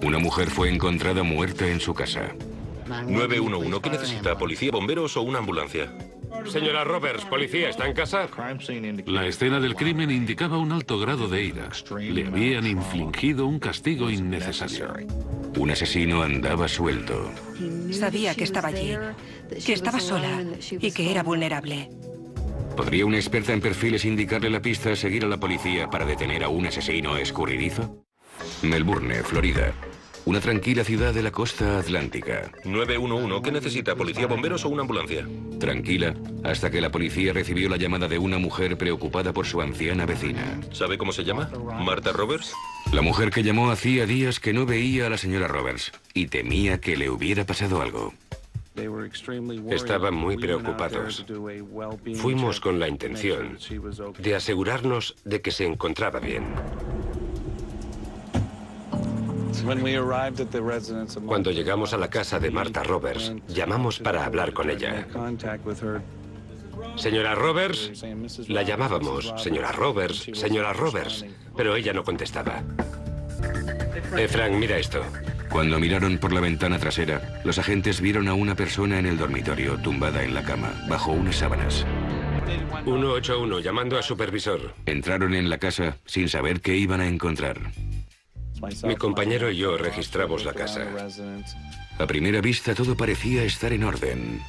Una mujer fue encontrada muerta en su casa. 911, ¿qué necesita? ¿Policía, bomberos o una ambulancia? Señora Roberts, ¿policía está en casa? La escena del crimen indicaba un alto grado de ira. Le habían infligido un castigo innecesario. Un asesino andaba suelto. Sabía que estaba allí, que estaba sola y que era vulnerable. ¿Podría una experta en perfiles indicarle la pista a seguir a la policía para detener a un asesino escurridizo? Melbourne, Florida. Una tranquila ciudad de la costa atlántica. 911, ¿qué necesita? ¿Policía, bomberos o una ambulancia? Tranquila, hasta que la policía recibió la llamada de una mujer preocupada por su anciana vecina. ¿Sabe cómo se llama? ¿Marta Roberts? La mujer que llamó hacía días que no veía a la señora Roberts y temía que le hubiera pasado algo. Estaban muy preocupados. Fuimos con la intención de asegurarnos de que se encontraba bien. Cuando llegamos a la casa de Marta Roberts, llamamos para hablar con ella. Señora Roberts, la llamábamos, señora Roberts, pero ella no contestaba. Frank, mira esto. Cuando miraron por la ventana trasera, los agentes vieron a una persona en el dormitorio, tumbada en la cama, bajo unas sábanas. 181, llamando a supervisor. Entraron en la casa sin saber qué iban a encontrar. Mi compañero y yo registramos la casa. A primera vista todo parecía estar en orden.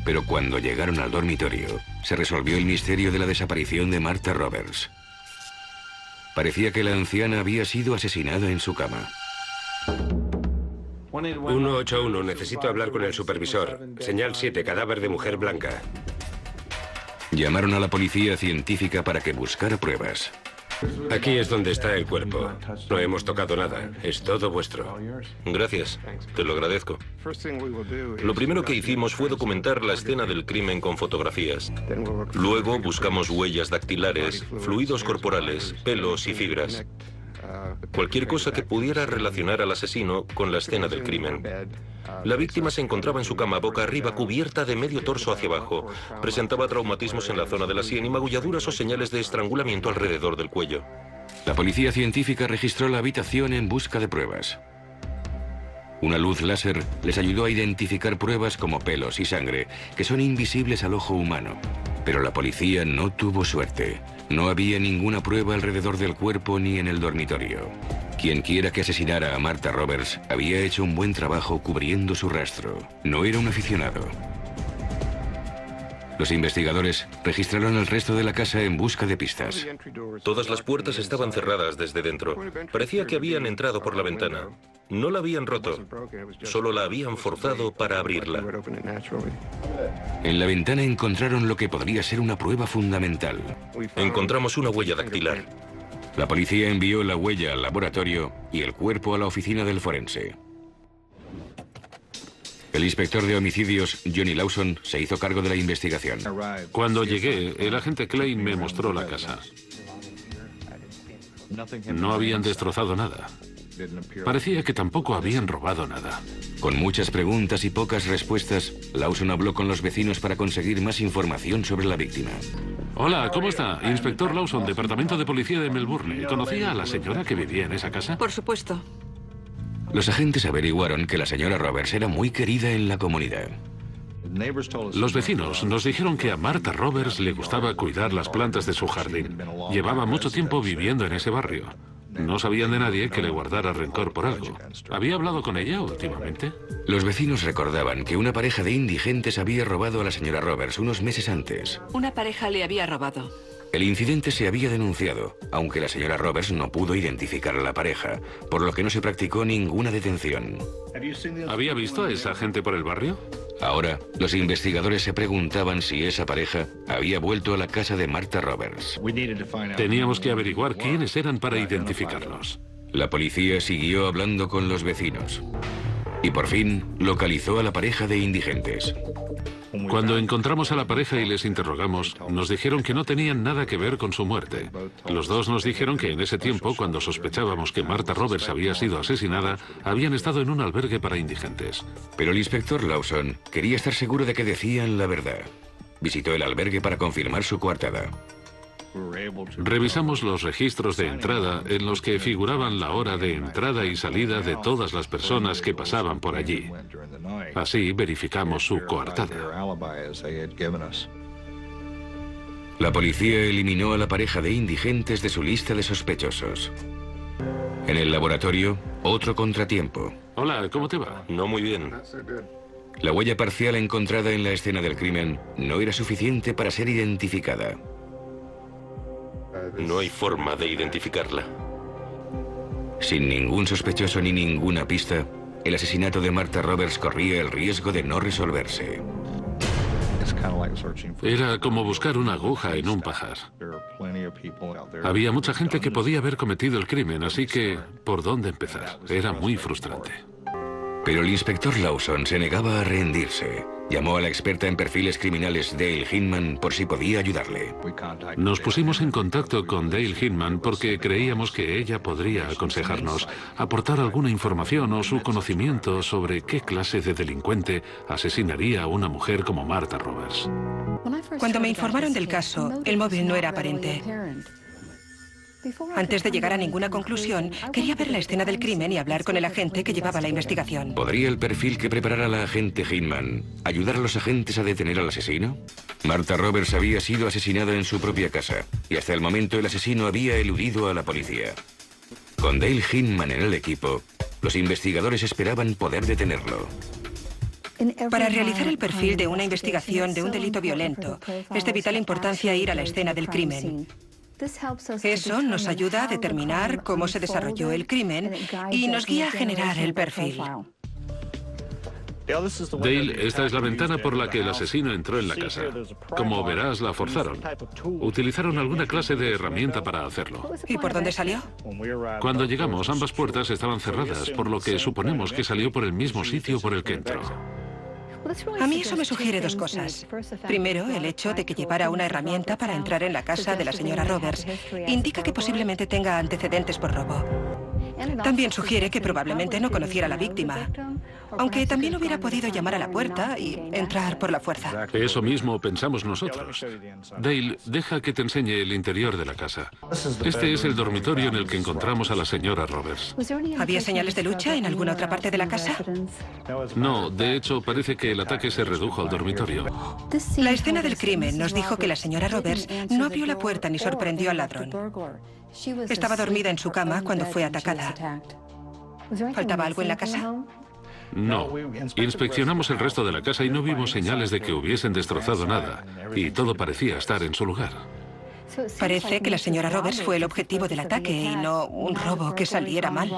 Pero cuando llegaron al dormitorio, se resolvió el misterio de la desaparición de Marta Roberts. Parecía que la anciana había sido asesinada en su cama. 181, necesito hablar con el supervisor. Señal 7, cadáver de mujer blanca. Llamaron a la policía científica para que buscara pruebas. Aquí es donde está el cuerpo. No hemos tocado nada. Es todo vuestro. Gracias, te lo agradezco. Lo primero que hicimos fue documentar la escena del crimen con fotografías. Luego buscamos huellas dactilares, fluidos corporales, pelos y fibras. Cualquier cosa que pudiera relacionar al asesino con la escena del crimen. La víctima se encontraba en su cama boca arriba, cubierta de medio torso hacia abajo. Presentaba traumatismos en la zona de la sien y magulladuras o señales de estrangulamiento alrededor del cuello. La policía científica registró la habitación en busca de pruebas. Una luz láser les ayudó a identificar pruebas como pelos y sangre, que son invisibles al ojo humano. Pero la policía no tuvo suerte. No había ninguna prueba alrededor del cuerpo ni en el dormitorio. Quien quiera que asesinara a Marta Roberts había hecho un buen trabajo cubriendo su rastro. No era un aficionado. Los investigadores registraron el resto de la casa en busca de pistas. Todas las puertas estaban cerradas desde dentro. Parecía que habían entrado por la ventana. No la habían roto, solo la habían forzado para abrirla. En la ventana encontraron lo que podría ser una prueba fundamental. Encontramos una huella dactilar. La policía envió la huella al laboratorio y el cuerpo a la oficina del forense. El inspector de homicidios, Johnny Lawson, se hizo cargo de la investigación. Cuando llegué, el agente Klein me mostró la casa. No habían destrozado nada. Parecía que tampoco habían robado nada. Con muchas preguntas y pocas respuestas, Lawson habló con los vecinos para conseguir más información sobre la víctima. Hola, ¿cómo está? Inspector Lawson, Departamento de Policía de Melbourne. ¿Conocía a la señora que vivía en esa casa? Por supuesto. Los agentes averiguaron que la señora Roberts era muy querida en la comunidad. Los vecinos nos dijeron que a Marta Roberts le gustaba cuidar las plantas de su jardín. Llevaba mucho tiempo viviendo en ese barrio. No sabían de nadie que le guardara rencor por algo. ¿Había hablado con ella últimamente? Los vecinos recordaban que una pareja de indigentes había robado a la señora Roberts unos meses antes. Una pareja le había robado. El incidente se había denunciado, aunque la señora Roberts no pudo identificar a la pareja, por lo que no se practicó ninguna detención. ¿Había visto a esa gente por el barrio? Ahora, los investigadores se preguntaban si esa pareja había vuelto a la casa de Marta Roberts. Teníamos que averiguar quiénes eran para identificarlos. La policía siguió hablando con los vecinos y por fin localizó a la pareja de indigentes. Cuando encontramos a la pareja y les interrogamos, nos dijeron que no tenían nada que ver con su muerte. Los dos nos dijeron que en ese tiempo, cuando sospechábamos que Marta Roberts había sido asesinada, habían estado en un albergue para indigentes. Pero el inspector Lawson quería estar seguro de que decían la verdad. Visitó el albergue para confirmar su coartada. Revisamos los registros de entrada en los que figuraban la hora de entrada y salida de todas las personas que pasaban por allí. Así verificamos su coartada. La policía eliminó a la pareja de indigentes de su lista de sospechosos. En el laboratorio, otro contratiempo. Hola, ¿cómo te va? No muy bien. La huella parcial encontrada en la escena del crimen no era suficiente para ser identificada. No hay forma de identificarla. Sin ningún sospechoso ni ninguna pista, el asesinato de Martha Roberts corría el riesgo de no resolverse. Era como buscar una aguja en un pajar. Había mucha gente que podía haber cometido el crimen, así que, ¿por dónde empezar? Era muy frustrante. Pero el inspector Lawson se negaba a rendirse. Llamó a la experta en perfiles criminales Dale Hinman por si podía ayudarle. Nos pusimos en contacto con Dale Hinman porque creíamos que ella podría aconsejarnos, aportar alguna información o su conocimiento sobre qué clase de delincuente asesinaría a una mujer como Martha Roberts. Cuando me informaron del caso, el móvil no era aparente. Antes de llegar a ninguna conclusión, quería ver la escena del crimen y hablar con el agente que llevaba la investigación. ¿Podría el perfil que preparara la agente Hinman ayudar a los agentes a detener al asesino? Martha Roberts había sido asesinada en su propia casa y hasta el momento el asesino había eludido a la policía. Con Dale Hinman en el equipo, los investigadores esperaban poder detenerlo. Para realizar el perfil de una investigación de un delito violento, es de vital importancia ir a la escena del crimen. Eso nos ayuda a determinar cómo se desarrolló el crimen y nos guía a generar el perfil. Dale, esta es la ventana por la que el asesino entró en la casa. Como verás, la forzaron. Utilizaron alguna clase de herramienta para hacerlo. ¿Y por dónde salió? Cuando llegamos, ambas puertas estaban cerradas, por lo que suponemos que salió por el mismo sitio por el que entró. A mí eso me sugiere dos cosas. Primero, el hecho de que llevara una herramienta para entrar en la casa de la señora Roberts indica que posiblemente tenga antecedentes por robo. También sugiere que probablemente no conociera a la víctima, aunque también hubiera podido llamar a la puerta y entrar por la fuerza. Eso mismo pensamos nosotros. Dale, deja que te enseñe el interior de la casa. Este es el dormitorio en el que encontramos a la señora Roberts. ¿Había señales de lucha en alguna otra parte de la casa? No, de hecho, parece que el ataque se redujo al dormitorio. La escena del crimen nos dijo que la señora Roberts no abrió la puerta ni sorprendió al ladrón. Estaba dormida en su cama cuando fue atacada. ¿Faltaba algo en la casa? No. Inspeccionamos el resto de la casa y no vimos señales de que hubiesen destrozado nada. Y todo parecía estar en su lugar. Parece que la señora Roberts fue el objetivo del ataque y no un robo que saliera mal.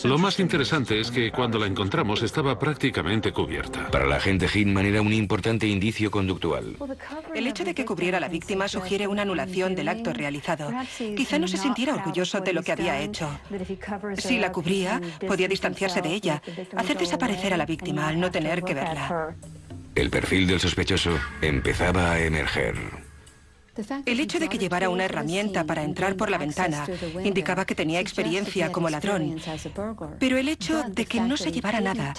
Lo más interesante es que cuando la encontramos estaba prácticamente cubierta. Para la agente Hinman era un importante indicio conductual. El hecho de que cubriera a la víctima sugiere una anulación del acto realizado. Quizá no se sintiera orgulloso de lo que había hecho. Si la cubría, podía distanciarse de ella, hacer desaparecer a la víctima al no tener que verla. El perfil del sospechoso empezaba a emerger. El hecho de que llevara una herramienta para entrar por la ventana indicaba que tenía experiencia como ladrón. Pero el hecho de que no se llevara nada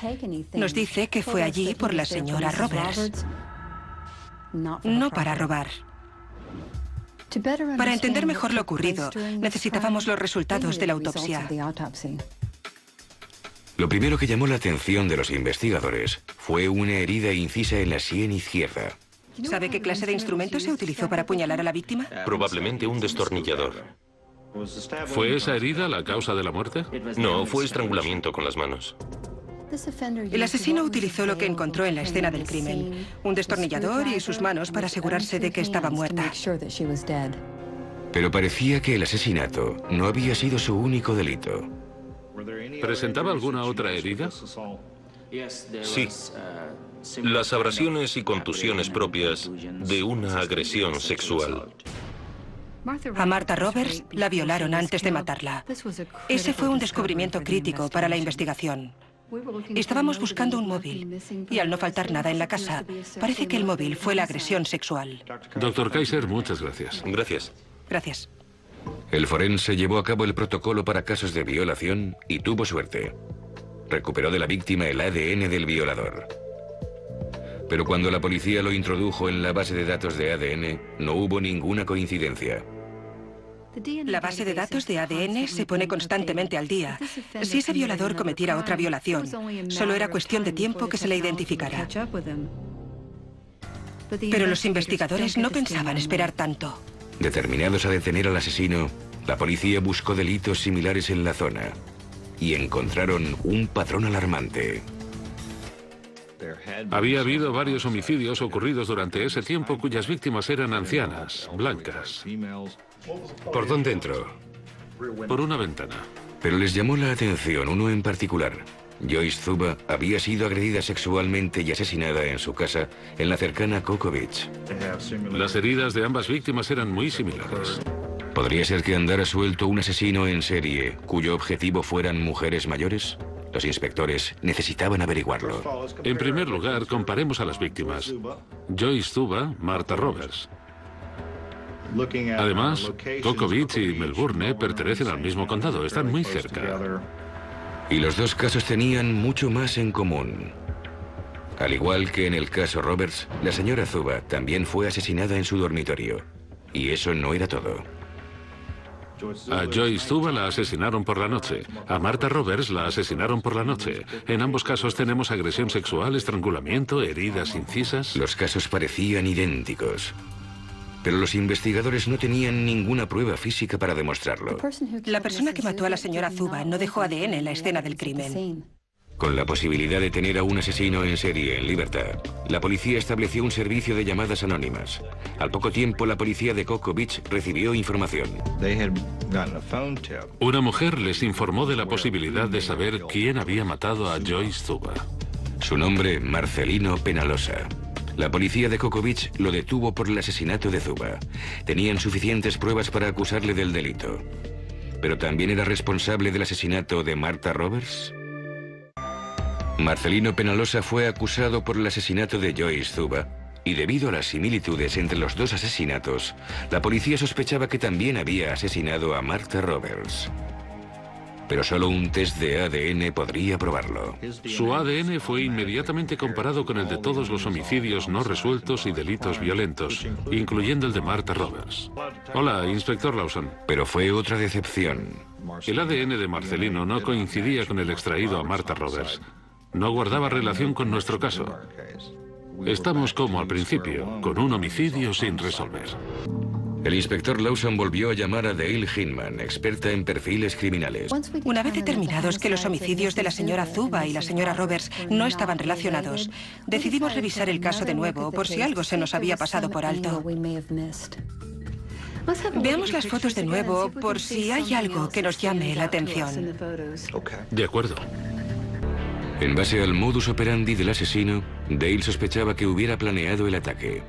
nos dice que fue allí por la señora Roberts, no para robar. Para entender mejor lo ocurrido, necesitábamos los resultados de la autopsia. Lo primero que llamó la atención de los investigadores fue una herida incisa en la sien izquierda. ¿Sabe qué clase de instrumento se utilizó para apuñalar a la víctima? Probablemente un destornillador. ¿Fue esa herida la causa de la muerte? No, fue estrangulamiento con las manos. El asesino utilizó lo que encontró en la escena del crimen, un destornillador y sus manos para asegurarse de que estaba muerta. Pero parecía que el asesinato no había sido su único delito. ¿Presentaba alguna otra herida? Sí. Las abrasiones y contusiones propias de una agresión sexual. A Martha Roberts la violaron antes de matarla. Ese fue un descubrimiento crítico para la investigación. Estábamos buscando un móvil y al no faltar nada en la casa, parece que el móvil fue la agresión sexual. Doctor Kaiser, muchas gracias. Gracias. Gracias. El forense llevó a cabo el protocolo para casos de violación y tuvo suerte. Recuperó de la víctima el ADN del violador. Pero cuando la policía lo introdujo en la base de datos de ADN, no hubo ninguna coincidencia. La base de datos de ADN se pone constantemente al día. Si ese violador cometiera otra violación, solo era cuestión de tiempo que se le identificara. Pero los investigadores no pensaban esperar tanto. Determinados a detener al asesino, la policía buscó delitos similares en la zona y encontraron un patrón alarmante. Había habido varios homicidios ocurridos durante ese tiempo cuyas víctimas eran ancianas, blancas. ¿Por dónde entró? Por una ventana. Pero les llamó la atención uno en particular. Joyce Zuba había sido agredida sexualmente y asesinada en su casa en la cercana Cocoa Beach. Las heridas de ambas víctimas eran muy similares. ¿Podría ser que andara suelto un asesino en serie cuyo objetivo fueran mujeres mayores? Los inspectores necesitaban averiguarlo. En primer lugar, comparemos a las víctimas. Joyce Zuba, Martha Roberts. Además, Cocoa Beach y Melbourne pertenecen al mismo condado, están muy cerca. Y los dos casos tenían mucho más en común. Al igual que en el caso Roberts, la señora Zuba también fue asesinada en su dormitorio. Y eso no era todo. A Joyce Zuba la asesinaron por la noche. A Martha Roberts la asesinaron por la noche. En ambos casos tenemos agresión sexual, estrangulamiento, heridas incisas. Los casos parecían idénticos. Pero los investigadores no tenían ninguna prueba física para demostrarlo. La persona que mató a la señora Zuba no dejó ADN en la escena del crimen. Con la posibilidad de tener a un asesino en serie en libertad, la policía estableció un servicio de llamadas anónimas. Al poco tiempo, la policía de Cocoa Beach recibió información. Una mujer les informó de la posibilidad de saber quién había matado a Joyce Zuba. Su nombre, Marcelino Penalosa. La policía de Cocoa Beach lo detuvo por el asesinato de Zuba. Tenían suficientes pruebas para acusarle del delito. ¿Pero también era responsable del asesinato de Martha Roberts? Marcelino Penalosa fue acusado por el asesinato de Joyce Zuba, y debido a las similitudes entre los dos asesinatos, la policía sospechaba que también había asesinado a Martha Roberts. Pero solo un test de ADN podría probarlo. Su ADN fue inmediatamente comparado con el de todos los homicidios no resueltos y delitos violentos, incluyendo el de Martha Roberts. Hola, inspector Lawson. Pero fue otra decepción. El ADN de Marcelino no coincidía con el extraído a Martha Roberts. No guardaba relación con nuestro caso. Estamos como al principio, con un homicidio sin resolver. El inspector Lawson volvió a llamar a Dale Hinman, experta en perfiles criminales. Una vez determinados que los homicidios de la señora Zuba y la señora Roberts no estaban relacionados, decidimos revisar el caso de nuevo por si algo se nos había pasado por alto. Veamos las fotos de nuevo por si hay algo que nos llame la atención. De acuerdo. En base al modus operandi del asesino, Dale sospechaba que hubiera planeado el ataque.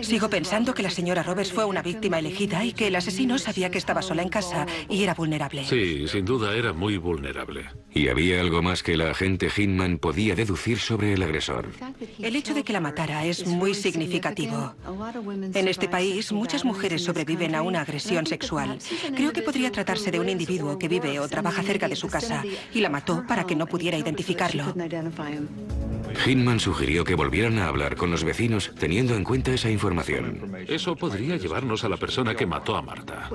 Sigo pensando que la señora Roberts fue una víctima elegida y que el asesino sabía que estaba sola en casa y era vulnerable. Sí, sin duda era muy vulnerable. Y había algo más que el agente Hinman podía deducir sobre el agresor. El hecho de que la matara es muy significativo. En este país, muchas mujeres sobreviven a una agresión sexual. Creo que podría tratarse de un individuo que vive o trabaja cerca de su casa y la mató para que no pudiera identificarlo. Hinman sugirió que volvieran a hablar con los vecinos teniendo en cuenta esa información. Eso podría llevarnos a la persona que mató a Martha.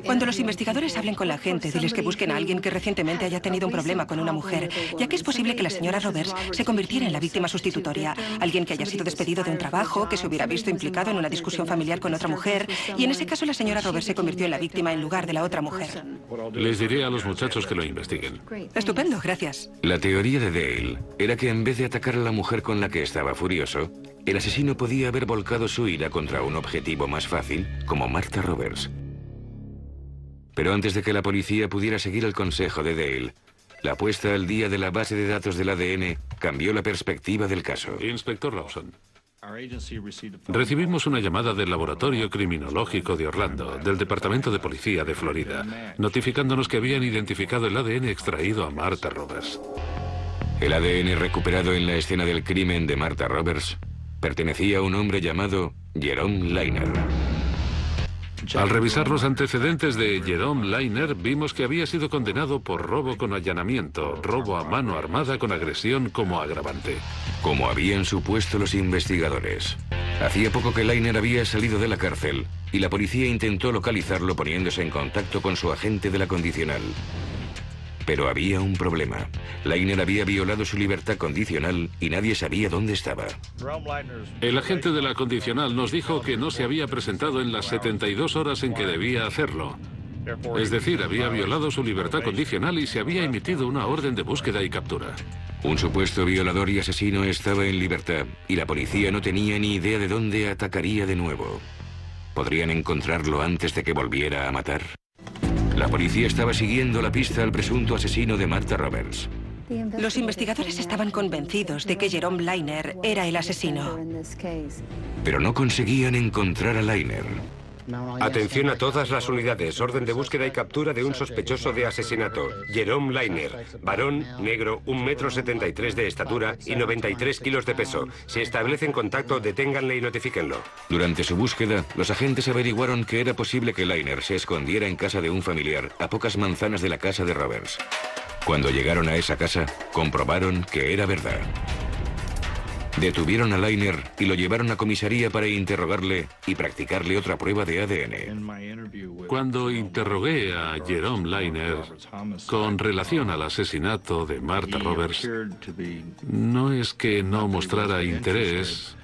Cuando los investigadores hablen con la gente, diles que busquen a alguien que recientemente haya tenido un problema con una mujer, ya que es posible que la señora Roberts se convirtiera en la víctima sustitutoria. Alguien que haya sido despedido de un trabajo, que se hubiera visto implicado en una discusión familiar con otra mujer, y en ese caso la señora Roberts se convirtió en la víctima en lugar de la otra mujer. Les diré a los muchachos que lo investiguen. Estupendo, gracias. La teoría de Dale era que en vez de atacar a la mujer con la que estaba furioso, el asesino podía haber volcado su ira contra un objetivo más fácil, como Martha Roberts. Pero antes de que la policía pudiera seguir el consejo de Dale, la puesta al día de la base de datos del ADN cambió la perspectiva del caso. Inspector Lawson. Recibimos una llamada del Laboratorio Criminológico de Orlando, del Departamento de Policía de Florida, notificándonos que habían identificado el ADN extraído a Martha Roberts. El ADN recuperado en la escena del crimen de Martha Roberts pertenecía a un hombre llamado Jerome Liner. Al revisar los antecedentes de Jerome Liner, vimos que había sido condenado por robo con allanamiento, robo a mano armada con agresión como agravante. Como habían supuesto los investigadores. Hacía poco que Liner había salido de la cárcel y la policía intentó localizarlo poniéndose en contacto con su agente de la condicional. Pero había un problema. Liner había violado su libertad condicional y nadie sabía dónde estaba. El agente de la condicional nos dijo que no se había presentado en las 72 horas en que debía hacerlo. Es decir, había violado su libertad condicional y se había emitido una orden de búsqueda y captura. Un supuesto violador y asesino estaba en libertad y la policía no tenía ni idea de dónde atacaría de nuevo. ¿Podrían encontrarlo antes de que volviera a matar? La policía estaba siguiendo la pista al presunto asesino de Martha Roberts. Los investigadores estaban convencidos de que Jerome Liner era el asesino. Pero no conseguían encontrar a Liner. Atención a todas las unidades. Orden de búsqueda y captura de un sospechoso de asesinato. Jerome Liner. Varón, negro, 1,73 m de estatura y 93 kilos de peso. Si establecen contacto, deténganle y notifíquenlo. Durante su búsqueda, los agentes averiguaron que era posible que Liner se escondiera en casa de un familiar a pocas manzanas de la casa de Roberts. Cuando llegaron a esa casa, comprobaron que era verdad. Detuvieron a Liner y lo llevaron a comisaría para interrogarle y practicarle otra prueba de ADN. Cuando interrogué a Jerome Liner con relación al asesinato de Martha Roberts, no es que no mostrara interés,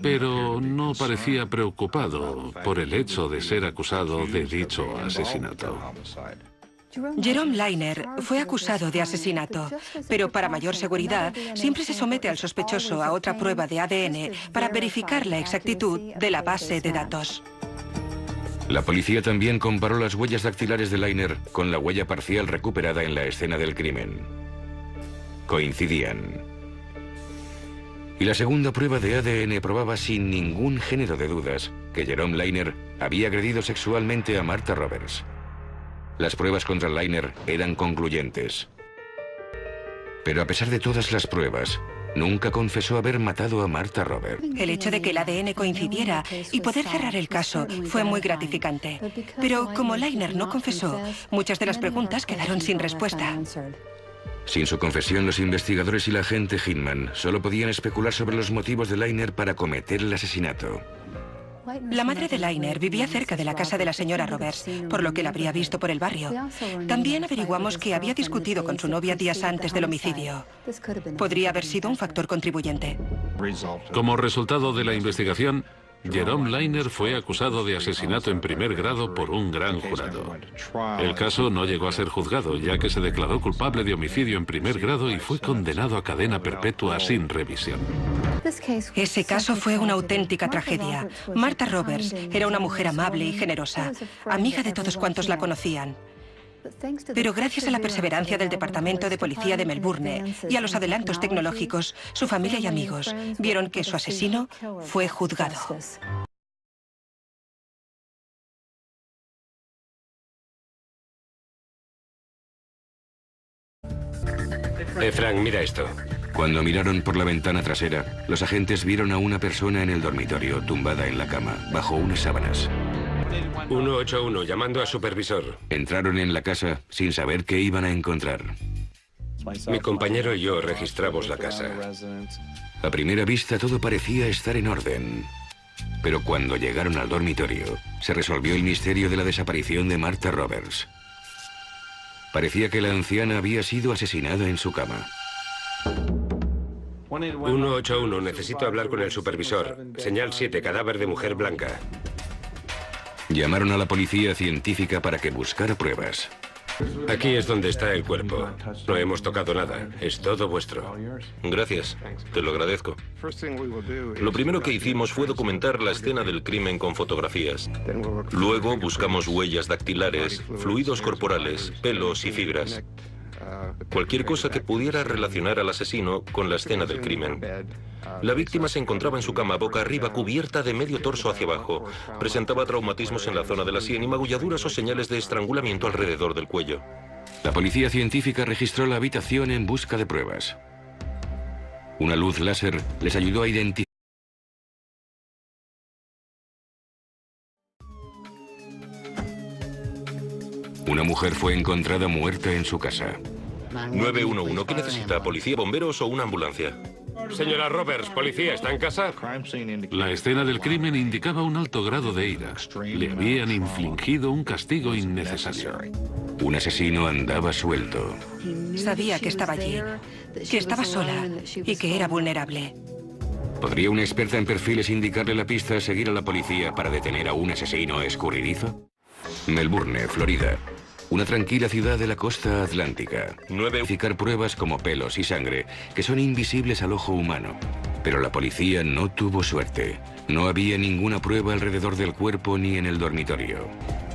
pero no parecía preocupado por el hecho de ser acusado de dicho asesinato. Jerome Liner fue acusado de asesinato, pero para mayor seguridad siempre se somete al sospechoso a otra prueba de ADN para verificar la exactitud de la base de datos. La policía también comparó las huellas dactilares de Liner con la huella parcial recuperada en la escena del crimen. Coincidían. Y la segunda prueba de ADN probaba sin ningún género de dudas que Jerome Liner había agredido sexualmente a Martha Roberts. Las pruebas contra Liner eran concluyentes. Pero a pesar de todas las pruebas, nunca confesó haber matado a Martha Roberts. El hecho de que el ADN coincidiera y poder cerrar el caso fue muy gratificante. Pero como Liner no confesó, muchas de las preguntas quedaron sin respuesta. Sin su confesión, los investigadores y la agente Hinman solo podían especular sobre los motivos de Liner para cometer el asesinato. La madre de Liner vivía cerca de la casa de la señora Roberts, por lo que la habría visto por el barrio. También averiguamos que había discutido con su novia días antes del homicidio. Podría haber sido un factor contribuyente. Como resultado de la investigación, Jerome Liner fue acusado de asesinato en primer grado por un gran jurado. El caso no llegó a ser juzgado, ya que se declaró culpable de homicidio en primer grado y fue condenado a cadena perpetua sin revisión. Ese caso fue una auténtica tragedia. Martha Roberts era una mujer amable y generosa, amiga de todos cuantos la conocían. Pero gracias a la perseverancia del Departamento de Policía de Melbourne y a los adelantos tecnológicos, su familia y amigos vieron que su asesino fue juzgado. Frank, mira esto. Cuando miraron por la ventana trasera, los agentes vieron a una persona en el dormitorio, tumbada en la cama, bajo unas sábanas. 181, llamando a supervisor. Entraron en la casa sin saber qué iban a encontrar. Mi compañero y yo registramos la casa. A primera vista todo parecía estar en orden. Pero cuando llegaron al dormitorio, se resolvió el misterio de la desaparición de Martha Roberts. Parecía que la anciana había sido asesinada en su cama. 181, necesito hablar con el supervisor. Señal 7, cadáver de mujer blanca. Llamaron a la policía científica para que buscara pruebas. Aquí es donde está el cuerpo. No hemos tocado nada. Es todo vuestro. Gracias. Te lo agradezco. Lo primero que hicimos fue documentar la escena del crimen con fotografías. Luego buscamos huellas dactilares, fluidos corporales, pelos y fibras. Cualquier cosa que pudiera relacionar al asesino con la escena del crimen. La víctima se encontraba en su cama boca arriba, cubierta de medio torso hacia abajo. Presentaba traumatismos en la zona de la sien y magulladuras o señales de estrangulamiento alrededor del cuello. La policía científica registró la habitación en busca de pruebas. Una luz láser les ayudó a identificar. Una mujer fue encontrada muerta en su casa. 911, ¿qué necesita? ¿Policía, bomberos o una ambulancia? Señora Roberts, ¿policía está en casa? La escena del crimen indicaba un alto grado de ira. Le habían infligido un castigo innecesario. Un asesino andaba suelto. Sabía que estaba allí, que estaba sola y que era vulnerable. ¿Podría una experta en perfiles indicarle la pista a seguir a la policía para detener a un asesino escurridizo? Melbourne, Florida. Una tranquila ciudad de la costa atlántica. Verificar pruebas como pelos y sangre, que son invisibles al ojo humano. Pero la policía no tuvo suerte. No había ninguna prueba alrededor del cuerpo ni en el dormitorio.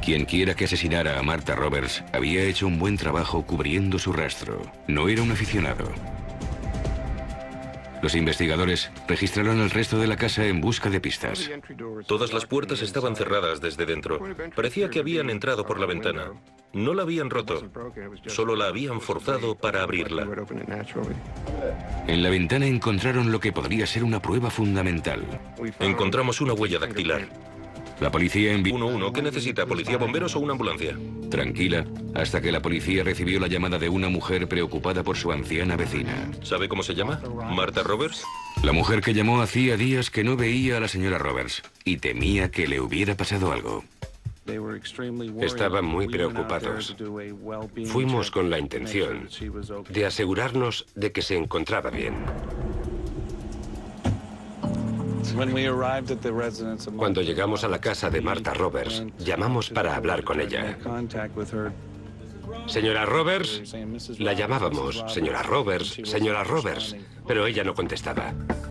Quien quiera que asesinara a Martha Roberts había hecho un buen trabajo cubriendo su rastro. No era un aficionado. Los investigadores registraron el resto de la casa en busca de pistas. Todas las puertas estaban cerradas desde dentro. Parecía que habían entrado por la ventana. No la habían roto, solo la habían forzado para abrirla. En la ventana encontraron lo que podría ser una prueba fundamental. Encontramos una huella dactilar. La policía envió... 911, ¿qué necesita? ¿Policía, bomberos o una ambulancia? Tranquila, hasta que la policía recibió la llamada de una mujer preocupada por su anciana vecina. ¿Sabe cómo se llama? ¿Martha Roberts? La mujer que llamó hacía días que no veía a la señora Roberts y temía que le hubiera pasado algo. Estaban muy preocupados. Fuimos con la intención de asegurarnos de que se encontraba bien. Cuando llegamos a la casa de Martha Roberts, llamamos para hablar con ella. Señora Roberts, la llamábamos, señora Roberts, pero ella no contestaba.